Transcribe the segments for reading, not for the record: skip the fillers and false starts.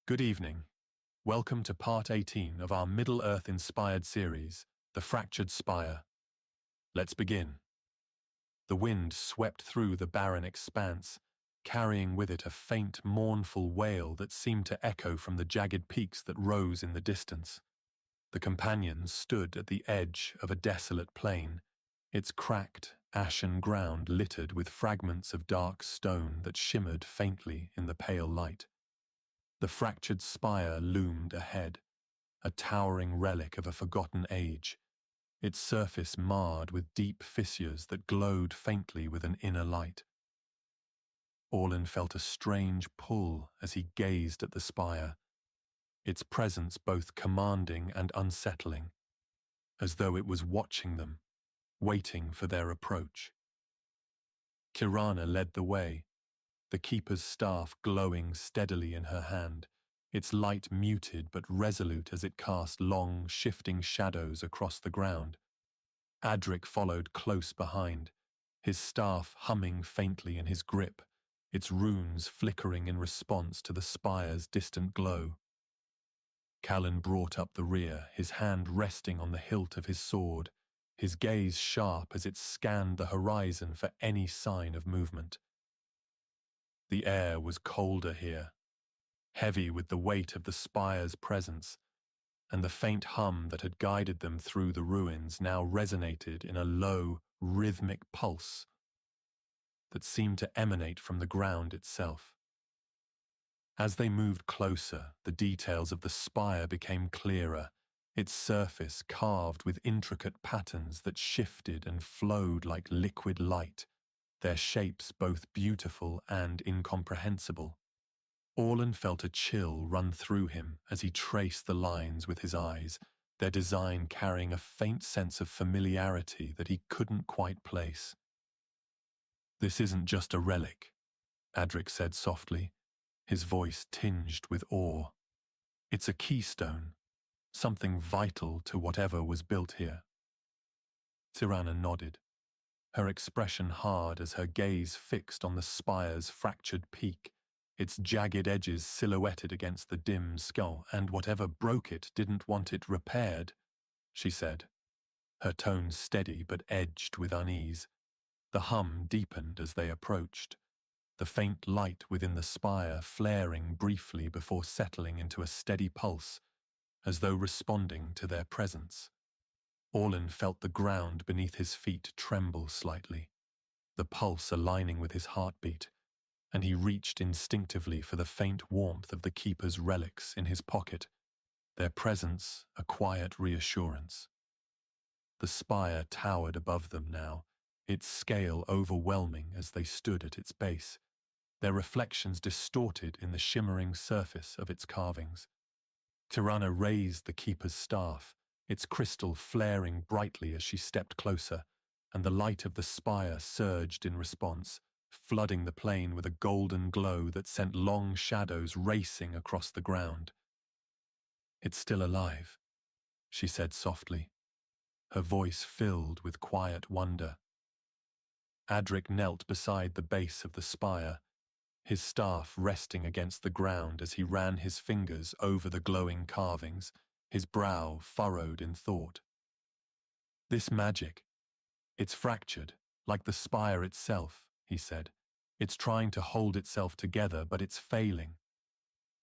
Good evening. Welcome to Part 18 of our Middle-earth-inspired series, The Fractured Spire. Let's begin. The wind swept through the barren expanse, carrying with it a faint, mournful wail that seemed to echo from the jagged peaks that rose in the distance. The companions stood at the edge of a desolate plain, its cracked, ashen ground littered with fragments of dark stone that shimmered faintly in the pale light. The fractured spire loomed ahead, a towering relic of a forgotten age, its surface marred with deep fissures that glowed faintly with an inner light. Orlen felt a strange pull as he gazed at the spire, its presence both commanding and unsettling, as though it was watching them, waiting for their approach. Cyrana led the way, the keeper's staff glowing steadily in her hand, its light muted but resolute as it cast long, shifting shadows across the ground. Adric followed close behind, his staff humming faintly in his grip, its runes flickering in response to the spire's distant glow. Calen brought up the rear, his hand resting on the hilt of his sword, his gaze sharp as it scanned the horizon for any sign of movement. The air was colder here, heavy with the weight of the spire's presence, and the faint hum that had guided them through the ruins now resonated in a low, rhythmic pulse that seemed to emanate from the ground itself. As they moved closer, the details of the spire became clearer, its surface carved with intricate patterns that shifted and flowed like liquid light, their shapes both beautiful and incomprehensible. Orlen felt a chill run through him as he traced the lines with his eyes, their design carrying a faint sense of familiarity that he couldn't quite place. "This isn't just a relic," Adric said softly, his voice tinged with awe. "It's a keystone, something vital to whatever was built here." Cyrana nodded, her expression hard as her gaze fixed on the spire's fractured peak, its jagged edges silhouetted against the dim skull, "And whatever broke it didn't want it repaired," she said, her tone steady but edged with unease. The hum deepened as they approached, the faint light within the spire flaring briefly before settling into a steady pulse, as though responding to their presence. Orlen felt the ground beneath his feet tremble slightly, the pulse aligning with his heartbeat, and he reached instinctively for the faint warmth of the keeper's relics in his pocket, their presence a quiet reassurance. The spire towered above them now, its scale overwhelming as they stood at its base, their reflections distorted in the shimmering surface of its carvings. Cyrana raised the keeper's staff, its crystal flaring brightly as she stepped closer, and the light of the spire surged in response, flooding the plain with a golden glow that sent long shadows racing across the ground. "It's still alive," she said softly, her voice filled with quiet wonder. Adric knelt beside the base of the spire, his staff resting against the ground as he ran his fingers over the glowing carvings, his brow furrowed in thought. "This magic, it's fractured, like the spire itself," he said. "It's trying to hold itself together, but it's failing."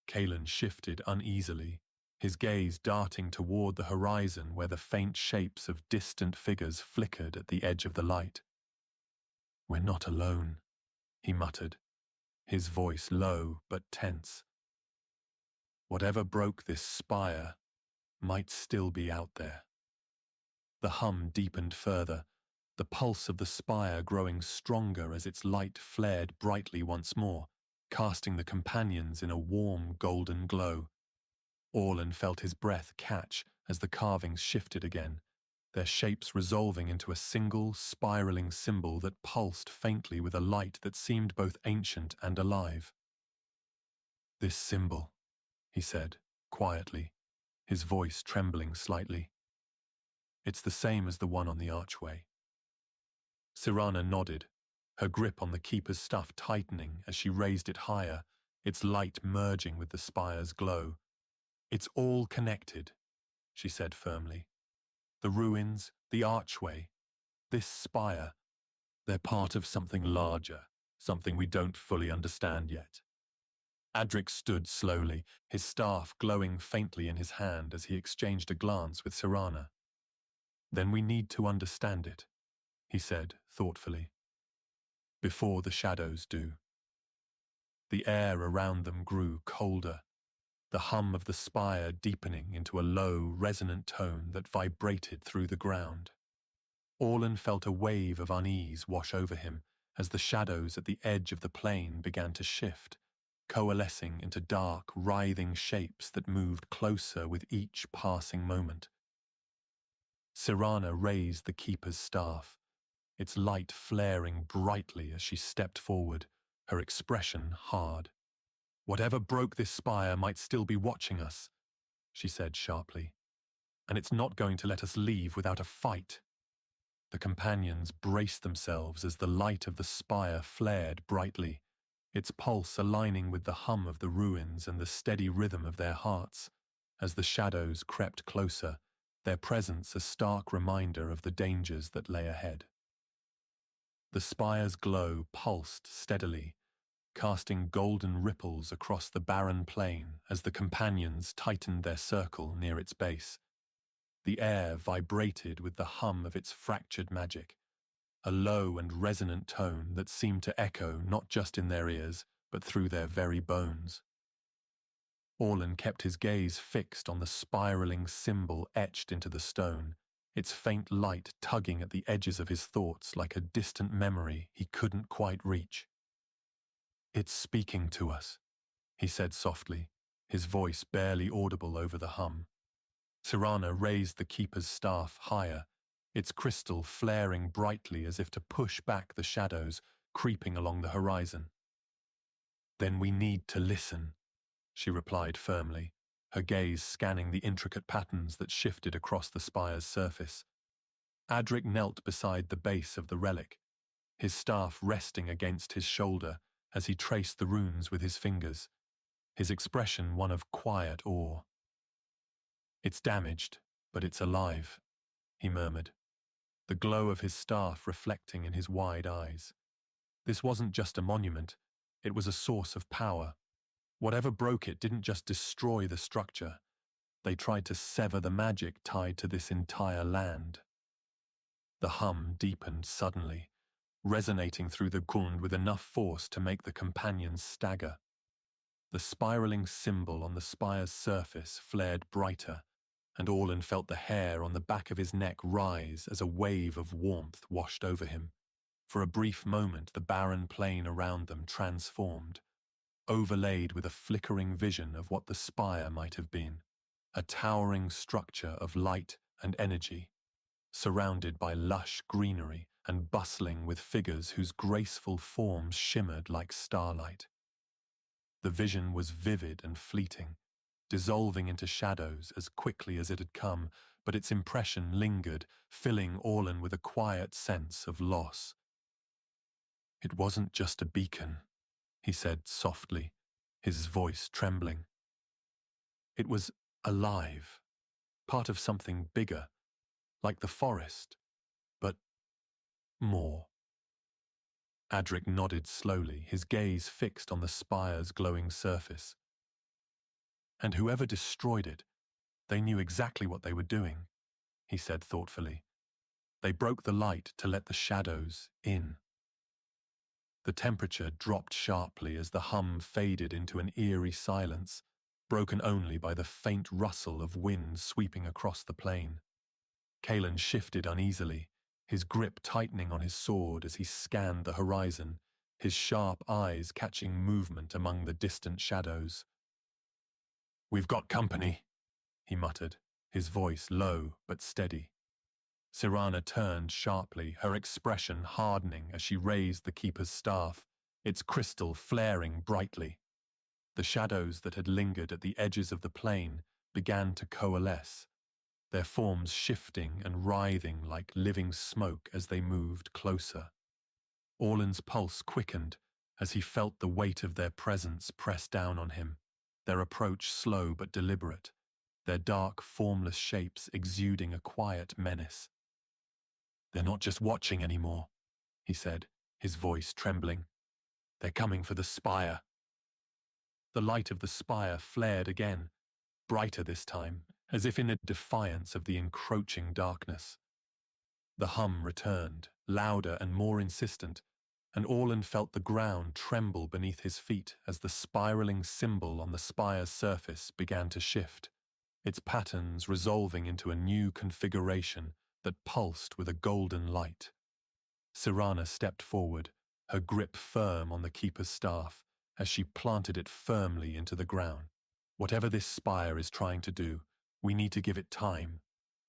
Calen shifted uneasily, his gaze darting toward the horizon where the faint shapes of distant figures flickered at the edge of the light. "We're not alone," he muttered, his voice low but tense. Whatever broke this spire might still be out there. The hum deepened further, the pulse of the spire growing stronger as its light flared brightly once more, casting the companions in a warm golden glow. Orlen felt his breath catch as the carvings shifted again, their shapes resolving into a single, spiraling symbol that pulsed faintly with a light that seemed both ancient and alive. "This symbol," he said, quietly, his voice trembling slightly. "It's the same as the one on the archway." Cyrana nodded, her grip on the keeper's staff tightening as she raised it higher, its light merging with the spire's glow. "It's all connected," she said firmly. "The ruins, the archway, this spire, they're part of something larger, something we don't fully understand yet." Adric stood slowly, his staff glowing faintly in his hand as he exchanged a glance with Cyrana. "Then we need to understand it," he said thoughtfully, "before the shadows do." The air around them grew colder, the hum of the spire deepening into a low, resonant tone that vibrated through the ground. Orlen felt a wave of unease wash over him as the shadows at the edge of the plain began to shift, coalescing into dark, writhing shapes that moved closer with each passing moment. Cyrana raised the keeper's staff, its light flaring brightly as she stepped forward, her expression hard. "Whatever broke this spire might still be watching us," she said sharply, "and it's not going to let us leave without a fight." The companions braced themselves as the light of the spire flared brightly, its pulse aligning with the hum of the ruins and the steady rhythm of their hearts. As the shadows crept closer, their presence a stark reminder of the dangers that lay ahead. The spire's glow pulsed steadily, casting golden ripples across the barren plain as the companions tightened their circle near its base. The air vibrated with the hum of its fractured magic, a low and resonant tone that seemed to echo not just in their ears, but through their very bones. Orlen kept his gaze fixed on the spiraling symbol etched into the stone, its faint light tugging at the edges of his thoughts like a distant memory he couldn't quite reach. "It's speaking to us," he said softly, his voice barely audible over the hum. Cyrana raised the keeper's staff higher, its crystal flaring brightly as if to push back the shadows creeping along the horizon. "Then we need to listen," she replied firmly, her gaze scanning the intricate patterns that shifted across the spire's surface. Adric knelt beside the base of the relic, his staff resting against his shoulder as he traced the runes with his fingers, his expression one of quiet awe. "It's damaged, but it's alive," he murmured, the glow of his staff reflecting in his wide eyes. This wasn't just a monument, it was a source of power. Whatever broke it didn't just destroy the structure, they tried to sever the magic tied to this entire land. The hum deepened suddenly, resonating through the grund with enough force to make the companions stagger. The spiraling symbol on the spire's surface flared brighter, and Orlen felt the hair on the back of his neck rise as a wave of warmth washed over him. For a brief moment, the barren plain around them transformed, overlaid with a flickering vision of what the spire might have been, a towering structure of light and energy, surrounded by lush greenery and bustling with figures whose graceful forms shimmered like starlight. The vision was vivid and fleeting, dissolving into shadows as quickly as it had come, but its impression lingered, filling Orlen with a quiet sense of loss. "It wasn't just a beacon," he said softly, his voice trembling. "It was alive, part of something bigger, like the forest, but more." Adric nodded slowly, his gaze fixed on the spire's glowing surface. "And whoever destroyed it, they knew exactly what they were doing," he said thoughtfully. "They broke the light to let the shadows in." The temperature dropped sharply as the hum faded into an eerie silence, broken only by the faint rustle of wind sweeping across the plain. Calen shifted uneasily, his grip tightening on his sword as he scanned the horizon, his sharp eyes catching movement among the distant shadows. "We've got company," he muttered, his voice low but steady. Cyrana turned sharply, her expression hardening as she raised the keeper's staff, its crystal flaring brightly. The shadows that had lingered at the edges of the plain began to coalesce, their forms shifting and writhing like living smoke as they moved closer. Orlen's pulse quickened, as he felt the weight of their presence press down on him, their approach slow but deliberate, their dark, formless shapes exuding a quiet menace. "They're not just watching anymore," he said, his voice trembling. "They're coming for the spire." The light of the spire flared again, brighter this time, as if in a defiance of the encroaching darkness. The hum returned, louder and more insistent, and Orlen felt the ground tremble beneath his feet as the spiraling symbol on the spire's surface began to shift, its patterns resolving into a new configuration that pulsed with a golden light. Cyrana stepped forward, her grip firm on the keeper's staff, as she planted it firmly into the ground. "Whatever this spire is trying to do, we need to give it time,"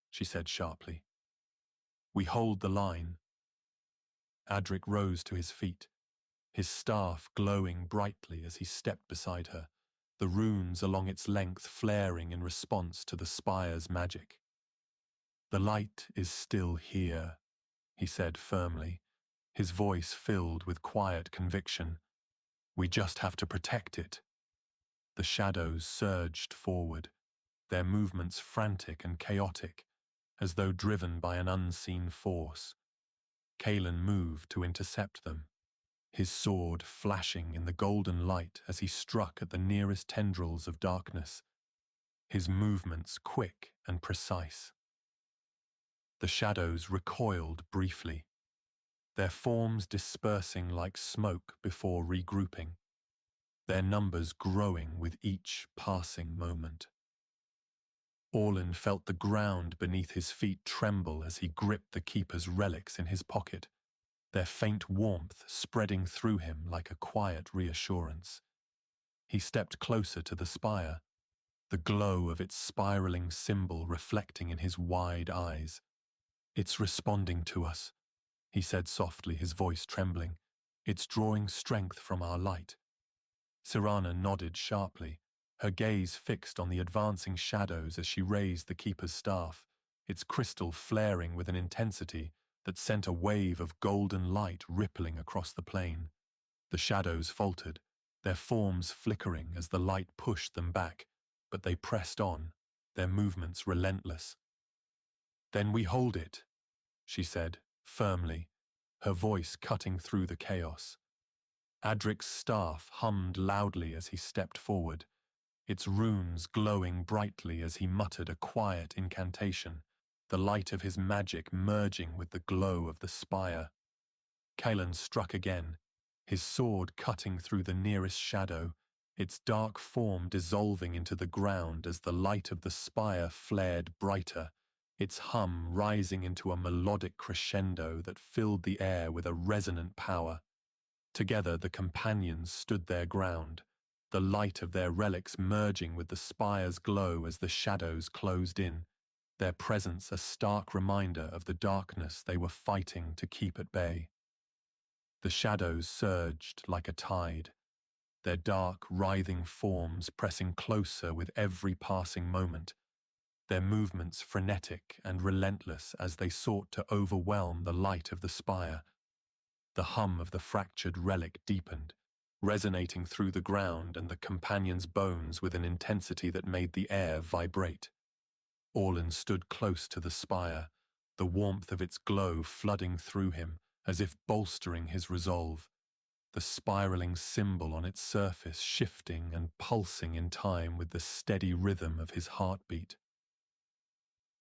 she said sharply. "We hold the line." Adric rose to his feet, his staff glowing brightly as he stepped beside her, the runes along its length flaring in response to the spire's magic. "The light is still here," he said firmly, his voice filled with quiet conviction. "We just have to protect it." The shadows surged forward, their movements frantic and chaotic, as though driven by an unseen force. Calen moved to intercept them, his sword flashing in the golden light as he struck at the nearest tendrils of darkness, his movements quick and precise. The shadows recoiled briefly, their forms dispersing like smoke before regrouping, their numbers growing with each passing moment. Orlen felt the ground beneath his feet tremble as he gripped the keeper's relics in his pocket, their faint warmth spreading through him like a quiet reassurance. He stepped closer to the spire, the glow of its spiraling symbol reflecting in his wide eyes. "It's responding to us," he said softly, his voice trembling. "It's drawing strength from our light." Cyrana nodded sharply, her gaze fixed on the advancing shadows as she raised the keeper's staff, its crystal flaring with an intensity that sent a wave of golden light rippling across the plain. The shadows faltered, their forms flickering as the light pushed them back, but they pressed on, their movements relentless. "Then we hold it," she said, firmly, her voice cutting through the chaos. Adric's staff hummed loudly as he stepped forward, its runes glowing brightly as he muttered a quiet incantation, the light of his magic merging with the glow of the spire. Calen struck again, his sword cutting through the nearest shadow, its dark form dissolving into the ground as the light of the spire flared brighter, its hum rising into a melodic crescendo that filled the air with a resonant power. Together the companions stood their ground, the light of their relics merging with the spire's glow as the shadows closed in, their presence a stark reminder of the darkness they were fighting to keep at bay. The shadows surged like a tide, their dark, writhing forms pressing closer with every passing moment, their movements frenetic and relentless as they sought to overwhelm the light of the spire. The hum of the fractured relic deepened, resonating through the ground and the companion's bones with an intensity that made the air vibrate. Orlen stood close to the spire, the warmth of its glow flooding through him as if bolstering his resolve, the spiraling symbol on its surface shifting and pulsing in time with the steady rhythm of his heartbeat.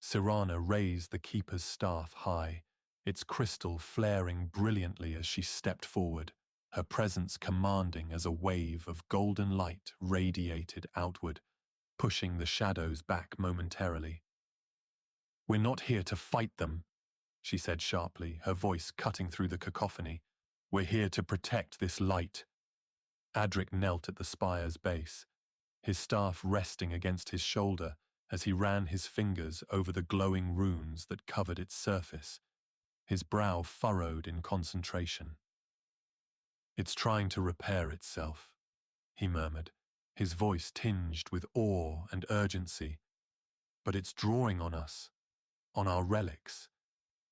Cyrana raised the keeper's staff high, its crystal flaring brilliantly as she stepped forward, her presence commanding as a wave of golden light radiated outward, pushing the shadows back momentarily. "We're not here to fight them," she said sharply, her voice cutting through the cacophony. "We're here to protect this light." Adric knelt at the spire's base, his staff resting against his shoulder as he ran his fingers over the glowing runes that covered its surface, his brow furrowed in concentration. "It's trying to repair itself," he murmured, his voice tinged with awe and urgency. "But it's drawing on us, on our relics.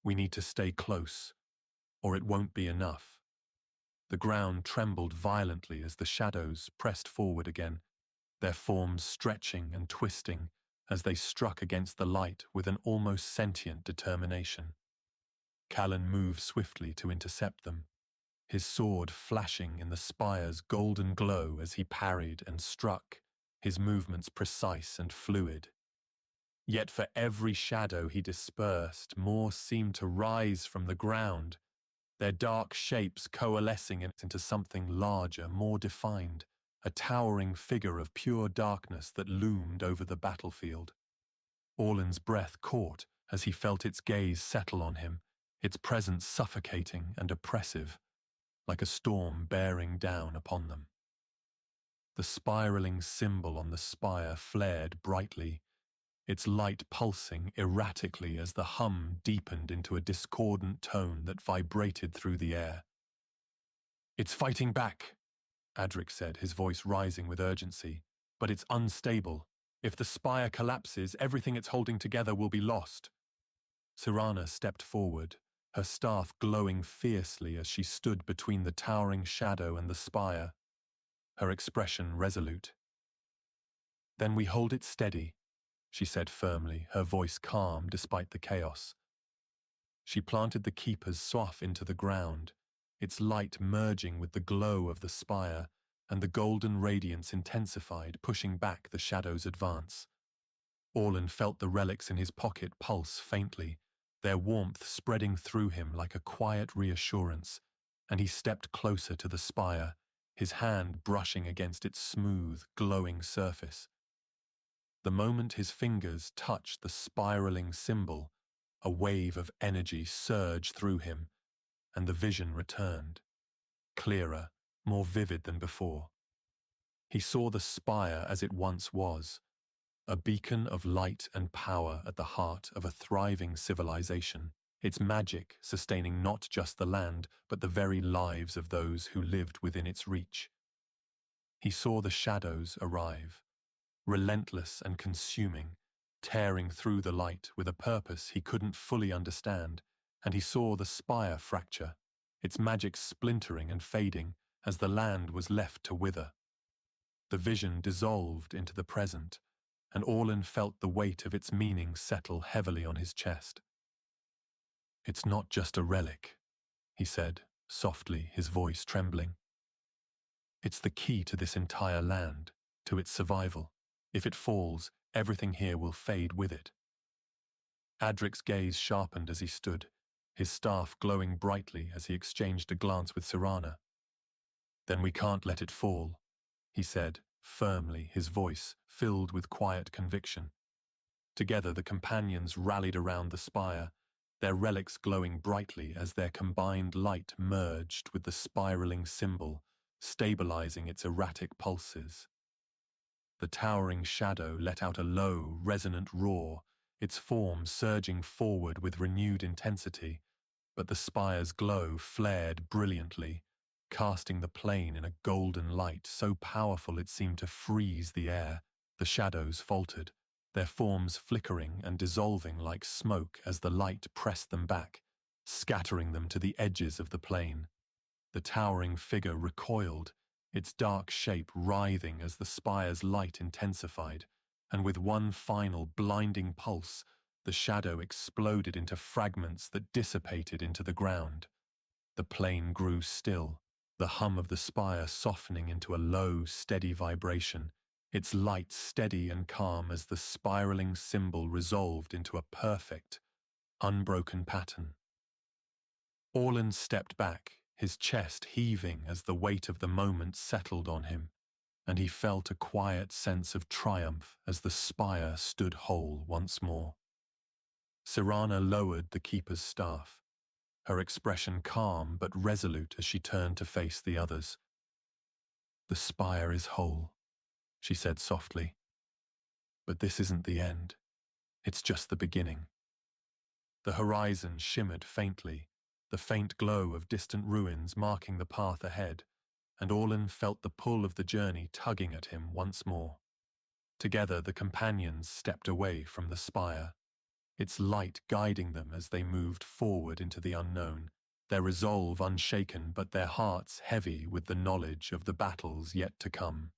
We need to stay close, or it won't be enough." The ground trembled violently as the shadows pressed forward again, their forms stretching and twisting as they struck against the light with an almost sentient determination. Calen moved swiftly to intercept them, his sword flashing in the spire's golden glow as he parried and struck, his movements precise and fluid. Yet for every shadow he dispersed, more seemed to rise from the ground, their dark shapes coalescing into something larger, more defined, a towering figure of pure darkness that loomed over the battlefield. Orlen's breath caught as he felt its gaze settle on him, its presence suffocating and oppressive, like a storm bearing down upon them. The spiraling symbol on the spire flared brightly, its light pulsing erratically as the hum deepened into a discordant tone that vibrated through the air. "It's fighting back," Adric said, his voice rising with urgency. "But it's unstable. If the spire collapses, everything it's holding together will be lost." Cyrana stepped forward, her staff glowing fiercely as she stood between the towering shadow and the spire, her expression resolute. "Then we hold it steady," she said firmly, her voice calm despite the chaos. She planted the keeper's swath into the ground, its light merging with the glow of the spire, and the golden radiance intensified, pushing back the shadow's advance. Orlen felt the relics in his pocket pulse faintly, their warmth spreading through him like a quiet reassurance, and he stepped closer to the spire, his hand brushing against its smooth, glowing surface. The moment his fingers touched the spiraling symbol, a wave of energy surged through him, and the vision returned, clearer, more vivid than before. He saw the spire as it once was, a beacon of light and power at the heart of a thriving civilization, its magic sustaining not just the land, but the very lives of those who lived within its reach. He saw the shadows arrive, relentless and consuming, tearing through the light with a purpose he couldn't fully understand, and he saw the spire fracture, its magic splintering and fading as the land was left to wither. The vision dissolved into the present, and Orlen felt the weight of its meaning settle heavily on his chest. "It's not just a relic," he said, softly, his voice trembling. "It's the key to this entire land, to its survival. If it falls, everything here will fade with it." Adric's gaze sharpened as he stood, his staff glowing brightly as he exchanged a glance with Cyrana. "Then we can't let it fall," he said, firmly, his voice filled with quiet conviction. Together the companions rallied around the spire, their relics glowing brightly as their combined light merged with the spiraling symbol, stabilizing its erratic pulses. The towering shadow let out a low, resonant roar, its form surging forward with renewed intensity, but the spire's glow flared brilliantly, casting the plain in a golden light so powerful it seemed to freeze the air. The shadows faltered, their forms flickering and dissolving like smoke as the light pressed them back, scattering them to the edges of the plain. The towering figure recoiled, its dark shape writhing as the spire's light intensified, and with one final blinding pulse, the shadow exploded into fragments that dissipated into the ground. The plain grew still, the hum of the spire softening into a low, steady vibration, its light steady and calm as the spiraling symbol resolved into a perfect, unbroken pattern. Orlen stepped back, his chest heaving as the weight of the moment settled on him, and he felt a quiet sense of triumph as the spire stood whole once more. Cyrana lowered the keeper's staff, her expression calm but resolute as she turned to face the others. "The spire is whole," she said softly. "But this isn't the end. It's just the beginning." The horizon shimmered faintly, the faint glow of distant ruins marking the path ahead, and Orlen felt the pull of the journey tugging at him once more. Together the companions stepped away from the spire, its light guiding them as they moved forward into the unknown, their resolve unshaken but their hearts heavy with the knowledge of the battles yet to come.